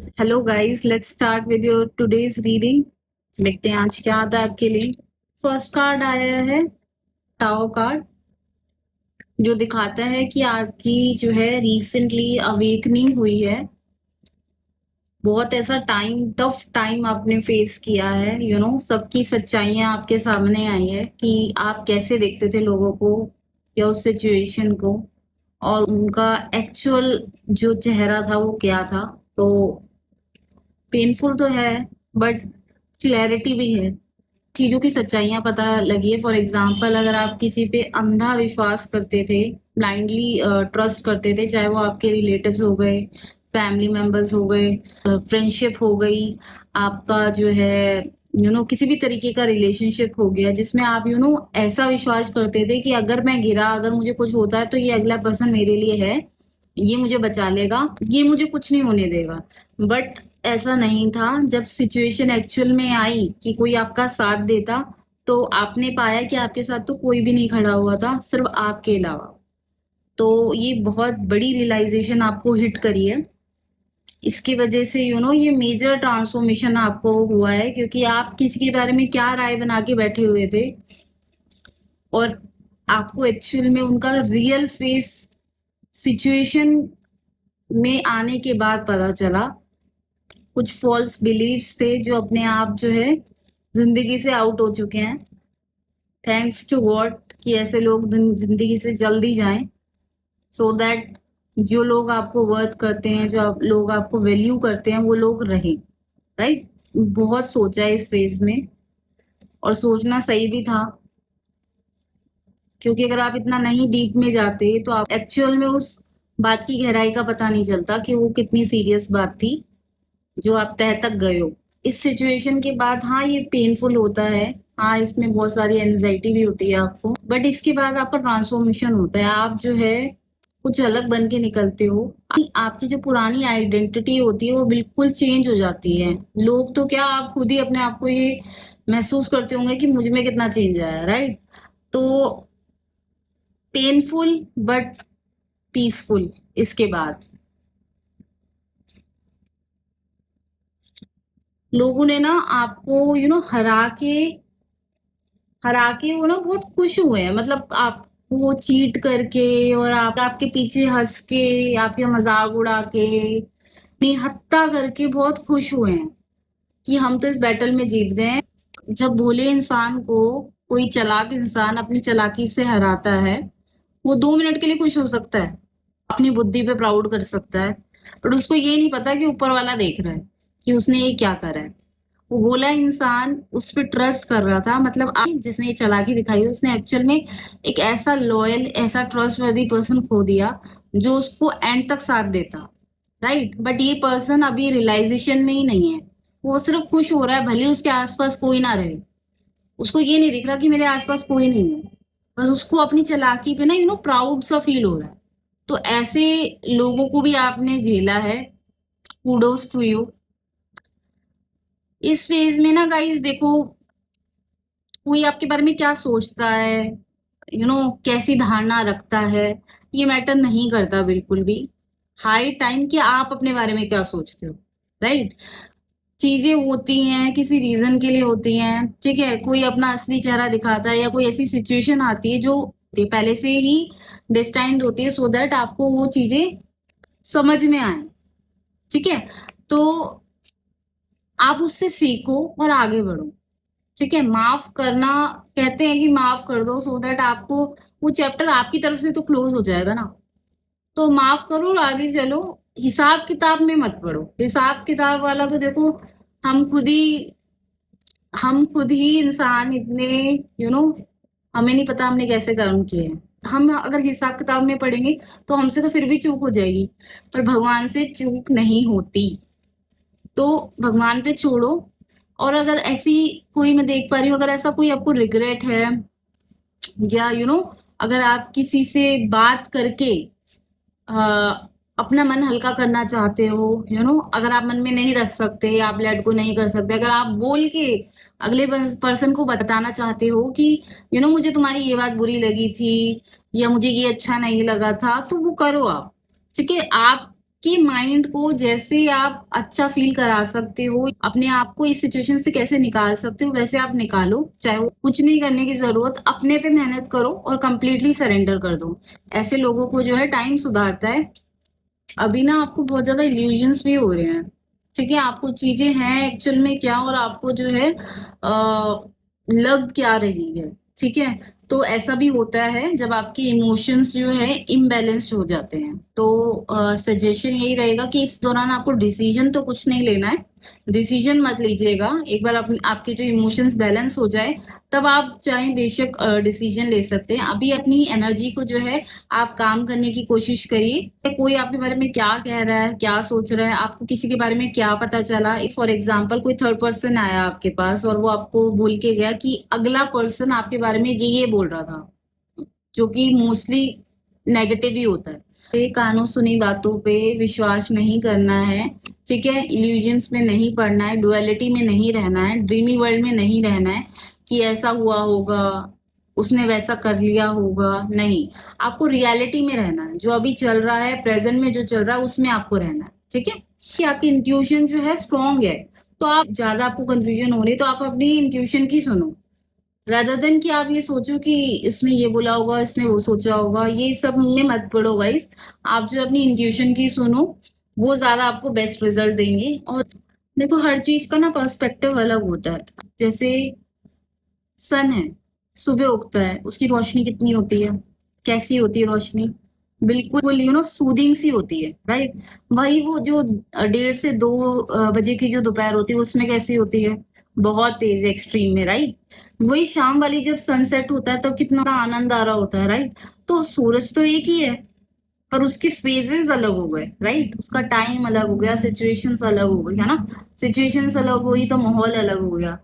Hello guys, let's start with your today's reading. देखते हैं आज क्या आता है आपके लिए। फर्स्ट कार्ड आया है टाओ कार्ड, जो दिखाता है कि आपकी जो है रिसेंटली अवेकनिंग हुई है। बहुत ऐसा टफ टाइम आपने फेस किया है, सबकी सच्चाइयां आपके सामने आई है कि आप कैसे देखते थे लोगों को या उस सिचुएशन को, और उनका एक्चुअल जो चेहरा था वो क्या था। तो पेनफुल तो है, बट क्लैरिटी भी है, चीजों की सच्चाइयां पता लगी है। फॉर एग्जाम्पल, अगर आप किसी पे अंधा विश्वास करते थे, ब्लाइंडली ट्रस्ट करते थे, चाहे वो आपके रिलेटिव्स हो गए, फैमिली मेंबर्स हो गए, फ्रेंडशिप हो गई, आपका जो है किसी भी तरीके का रिलेशनशिप हो गया जिसमें आप ऐसा विश्वास करते थे कि अगर मैं गिरा, अगर मुझे कुछ होता है तो ये अगला पर्सन मेरे लिए है, ये मुझे बचा लेगा, ये मुझे कुछ नहीं होने देगा। बट ऐसा नहीं था। जब सिचुएशन एक्चुअल में आई कि कोई आपका साथ देता, तो आपने पाया कि आपके साथ तो कोई भी नहीं खड़ा हुआ था, सिर्फ आपके अलावा। तो ये बहुत बड़ी रियलाइजेशन आपको हिट करी है। इसकी वजह से ये मेजर ट्रांसफॉर्मेशन आपको हुआ है, क्योंकि आप किसी के बारे में क्या राय बना के बैठे हुए थे, और आपको एक्चुअल में उनका रियल फेस सिचुएशन में आने के बाद पता चला। कुछ फॉल्स बिलीव्स थे जो अपने आप जो है जिंदगी से आउट हो चुके हैं। थैंक्स टू गॉड कि ऐसे लोग जिंदगी से जल्दी जाएं, सो दैट जो लोग आपको वर्थ करते हैं, जो लोग आपको वैल्यू करते हैं, वो लोग रहें। राइट। बहुत सोचा है इस फेज में, और सोचना सही भी था, क्योंकि अगर आप इतना नहीं डीप में जाते तो आप एक्चुअल में उस बात की गहराई का पता नहीं चलता कि वो कितनी सीरियस बात थी जो आप तह तक गए हो। इस सिचुएशन के बाद हाँ, ये पेनफुल होता है, हाँ इसमें बहुत सारी एंजाइटी भी होती है आपको, बट इसके बाद आपका ट्रांसफॉर्मेशन होता है। आप जो है कुछ अलग बन के निकलते हो। आपकी जो पुरानी आइडेंटिटी होती है वो बिल्कुल चेंज हो जाती है। लोग तो क्या, आप खुद ही अपने आप को ये महसूस करते होंगे कि मुझ में कितना चेंज आया। राइट। तो पेनफुल बट पीसफुल इसके बाद। लोगों ने ना आपको हरा के वो ना बहुत खुश हुए हैं, मतलब आपको चीट करके, और आपके पीछे हंस के, आपके मजाक उड़ा के, निहत्था करके बहुत खुश हुए हैं कि हम तो इस बैटल में जीत गए हैं। जब भोले इंसान को कोई चालाक इंसान अपनी चालाकी से हराता है, वो 2 मिनट के लिए खुश हो सकता है, अपनी बुद्धि पे प्राउड कर सकता है, बट उसको ये नहीं पता कि ऊपर वाला देख रहा है कि उसने ये क्या करा है। वो भोला इंसान उस पर ट्रस्ट कर रहा था, मतलब जिसने ये चालाकी दिखाई उसने एक्चुअल में एक ऐसा लॉयल, ऐसा ट्रस्टवर्दी पर्सन खो दिया जो उसको एंड तक साथ देता। राइट। बट ये पर्सन अभी रियलाइजेशन में ही नहीं है। वो सिर्फ खुश हो रहा है, भले उसके आसपास कोई ना रहे, उसको ये नहीं दिख रहा कि मेरे आसपास कोई नहीं है, बस उसको अपनी चालाकी पे ना प्राउड सा फील हो रहा है। तो ऐसे लोगों को भी आपने झेला है, कूडोज टू यू। इस फेज में ना गाइस देखो, कोई आपके बारे में क्या सोचता है, कैसी धारणा रखता है, ये मैटर नहीं करता बिल्कुल भी। हाई टाइम कि आप अपने बारे में क्या सोचते हो। राइट। चीजें होती हैं किसी रीजन के लिए होती हैं, ठीक है। कोई अपना असली चेहरा दिखाता है, या कोई ऐसी सिचुएशन आती है जो पहले से ही डिस्टाइंड होती है, सो दैट आपको वो चीजें समझ में आए। ठीक है। तो आप उससे सीखो और आगे बढ़ो। ठीक है। माफ करना, कहते हैं कि माफ कर दो, सो दैट आपको वो चैप्टर आपकी तरफ से तो क्लोज हो जाएगा ना। तो माफ करो और आगे चलो। हिसाब किताब में मत पड़ो। हिसाब किताब वाला तो देखो, हम खुद ही हम खुद ही इंसान इतने, यू नो हमें नहीं पता हमने कैसे कर्म किए हैं। हम अगर हिसाब किताब में पढ़ेंगे तो हमसे तो फिर भी चूक हो जाएगी, पर भगवान से चूक नहीं होती। तो भगवान पे छोड़ो। और अगर ऐसी कोई, मैं देख पा रही हूँ, अगर ऐसा कोई आपको रिग्रेट है, या अगर आप किसी से बात करके अपना मन हल्का करना चाहते हो, अगर आप मन में नहीं रख सकते, आप लेट को नहीं कर सकते, अगर आप बोल के अगले पर्सन को बताना चाहते हो कि मुझे तुम्हारी ये बात बुरी लगी थी, या मुझे ये अच्छा नहीं लगा था, तो वो करो आप। ठीक है। आप कि माइंड को जैसे आप अच्छा फील करा सकते हो, अपने आप को इस सिचुएशन से कैसे निकाल सकते हो वैसे आप निकालो। चाहे वो कुछ नहीं करने की जरूरत, अपने पे मेहनत करो और कंप्लीटली सरेंडर कर दो। ऐसे लोगों को जो है टाइम सुधारता है। अभी ना आपको बहुत ज्यादा इल्यूजन्स भी हो रहे हैं, ठीक है, आपको चीजें हैं एक्चुअल में क्या और आपको जो है लग क्या रही है, ठीक है। तो ऐसा भी होता है जब आपके इमोशंस जो है इम्बैलेंस्ड हो जाते हैं। तो सजेशन यही रहेगा कि इस दौरान आपको डिसीजन तो कुछ नहीं लेना है, डिसीजन मत लीजिएगा। एक बार आपके जो इमोशंस बैलेंस हो जाए तब आप चाहे बेशक डिसीजन ले सकते हैं। अभी अपनी एनर्जी को जो है आप काम करने की कोशिश करिए। कोई आपके बारे में क्या कह रहा है, क्या सोच रहा है, आपको किसी के बारे में क्या पता चला। फॉर एग्जाम्पल कोई थर्ड पर्सन आया आपके पास और वो आपको बोल के गया कि अगला पर्सन आपके बारे में ये बोल रहा था, जो कि मोस्टली नेगेटिव ही होता है। ये कानों सुनी बातों पे विश्वास नहीं करना है, ठीक है। इल्यूजन्स में नहीं पड़ना है, डुअलिटी में नहीं रहना है, ड्रीमी वर्ल्ड में नहीं रहना है कि ऐसा हुआ होगा, उसने वैसा कर लिया होगा। नहीं, आपको रियलिटी में रहना है। जो अभी चल रहा है, प्रेजेंट में जो चल रहा है उसमें आपको रहना है, ठीक है। कि आपकी इंट्यूशन जो है स्ट्रांग है, तो आप ज्यादा आपको कंफ्यूजन हो रही है तो आप अपनी इंट्यूशन की सुनो, रादर देन कि आप ये सोचो कि इसने ये बोला होगा, इसने वो सोचा होगा। ये सब में मत पड़ो गाइस। आप जो अपनी इंट्यूशन की सुनो वो ज्यादा आपको बेस्ट रिजल्ट देंगे। और देखो, हर चीज का ना पर्सपेक्टिव अलग होता है। जैसे सन है, सुबह उगता है, उसकी रोशनी कितनी होती है, कैसी होती है रोशनी, बिल्कुल सूदिंग सी होती है, राइट। वही वो जो 1:30 से 2 बजे की जो दोपहर होती है उसमें कैसी होती है, बहुत तेज एक्सट्रीम में, राइट। वही शाम वाली जब सनसेट होता है तब कितना आनंद आ रहा होता है, राइट। तो सूरज तो एक ही है पर उसके फेजेस अलग हो गए, राइट। उसका टाइम अलग हो गया, सिचुएशंस अलग हो गई, है ना। सिचुएशंस अलग हुई तो माहौल अलग हो गया,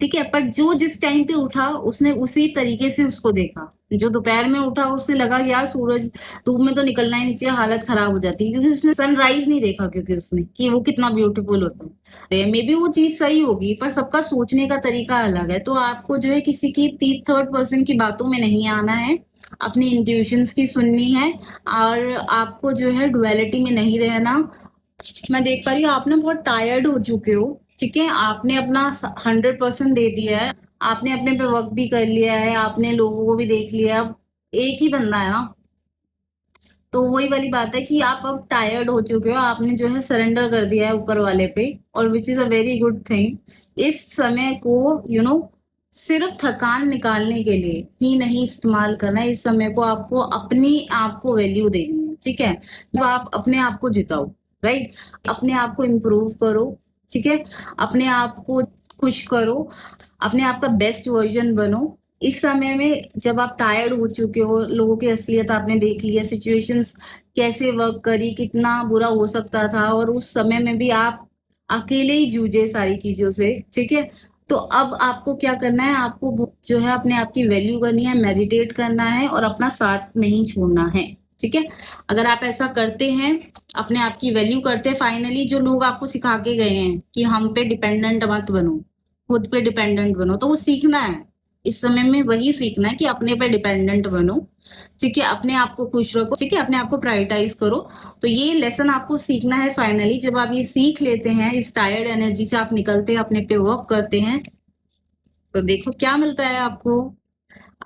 ठीक है। पर जो जिस टाइम पे उठा उसने उसी तरीके से उसको देखा। जो दोपहर में उठा उससे लगा कि यार सूरज, धूप में तो निकलना ही नहीं चाहिए, हालत खराब हो जाती है, क्योंकि उसने सनराइज नहीं देखा, क्योंकि उसने कि वो कितना ब्यूटीफुल होता है। मे बी वो चीज सही होगी पर सबका सोचने का तरीका अलग है। तो आपको जो है किसी की थर्ड पर्सन की बातों में नहीं आना है, अपनी इंट्यूशंस की सुननी है। और आपको जो है डुअलिटी में नहीं रहना। मैं देख पा रही हूँ आप ना बहुत टायर्ड हो चुके हो, ठीक है। आपने अपना 100% दे दिया है, आपने अपने पे वर्क भी कर लिया है, आपने लोगों को भी देख लिया। अब एक ही बंदा है ना, तो वही वाली बात है कि आप अब टायर्ड हो चुके हो, आपने जो है सरेंडर कर दिया है ऊपर वाले पे। और which is a very good thing. इस समय को सिर्फ थकान निकालने के लिए ही नहीं इस्तेमाल करना है। इस समय को आपको अपनी आप को वैल्यू देनी है, ठीक है। तो आप अपने आप को जिताओ, राइट। अपने आप को इम्प्रूव करो, ठीक है। अपने आप को खुश करो, अपने आप का बेस्ट वर्जन बनो। इस समय में जब आप टायर्ड हो चुके हो, लोगों की असलियत आपने देख ली है, सिचुएशंस कैसे वर्क करी, कितना बुरा हो सकता था, और उस समय में भी आप अकेले ही जूझे सारी चीजों से, ठीक है। तो अब आपको क्या करना है, आपको जो है अपने आप की वैल्यू करनी है, मेडिटेट करना है और अपना साथ नहीं छोड़ना है, ठीक है। अगर आप ऐसा करते हैं, अपने आप की वैल्यू करते हैं, फाइनली जो लोग आपको सिखा के गए हैं कि हम पे डिपेंडेंट मत बनो, खुद पे डिपेंडेंट बनो, तो वो सीखना है। इस समय में वही सीखना है कि अपने पे डिपेंडेंट बनो, ठीक है। अपने आप को खुश रखो, ठीक है, अपने आप को प्रायोरिटाइज करो। तो ये लेसन आपको सीखना है। फाइनली जब आप ये सीख लेते हैं, इस टायर्ड एनर्जी से आप निकलते हैं, अपने पे वर्क करते हैं, तो देखो क्या मिलता है आपको।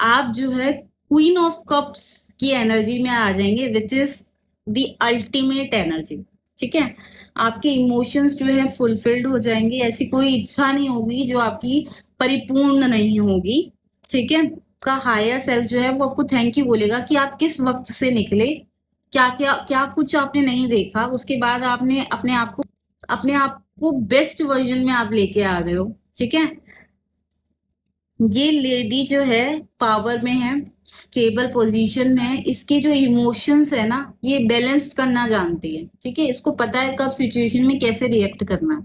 आप जो है क्वीन ऑफ कप्स की एनर्जी में आ जाएंगे, which is the ultimate energy, ठीक है। आपके इमोशंस जो है फुलफिल्ड हो जाएंगे, ऐसी कोई इच्छा नहीं होगी जो आपकी परिपूर्ण नहीं होगी, ठीक है। का हायर सेल्फ जो है वो आपको थैंक यू बोलेगा कि आप किस वक्त से निकले, क्या क्या क्या कुछ आपने नहीं देखा, उसके बाद आपने अपने आप को बेस्ट वर्जन में आप लेके आ गए हो, ठीक है। ये लेडी जो है पावर में है, स्टेबल पोजीशन में है, इसके जो इमोशंस है ना ये बैलेंस्ड करना जानती है, ठीक है। इसको पता है कब सिचुएशन में कैसे रिएक्ट करना है,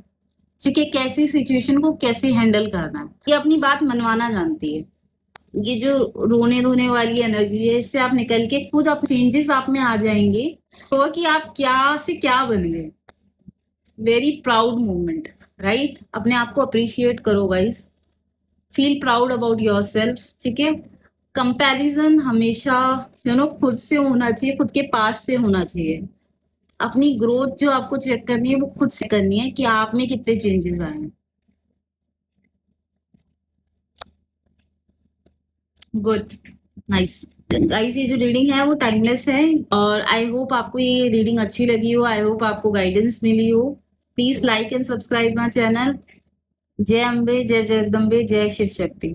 ठीक है, कैसी सिचुएशन को कैसे हैंडल करना है। ये अपनी बात मनवाना जानती है। ये जो रोने धोने वाली एनर्जी है, इससे आप निकल के खुद आप चेंजेस आप में आ जाएंगे, तो कि आप क्या से क्या बन गए। Very proud moment, right. अपने आप को अप्रिशिएट करो guys, feel proud about your self, ठीक है। कंपैरिजन हमेशा खुद से होना चाहिए, खुद के पास से होना चाहिए। अपनी ग्रोथ जो आपको चेक करनी है वो खुद से करनी है कि आप में कितने चेंजेस आए हैं। Good, nice. गाइस ये जो रीडिंग है वो टाइमलेस है और आई होप आपको ये रीडिंग अच्छी लगी हो, आई होप आपको गाइडेंस मिली हो। Please like and subscribe my channel. जय अम्बे, जय जगदम्बे, जय शिव शक्ति।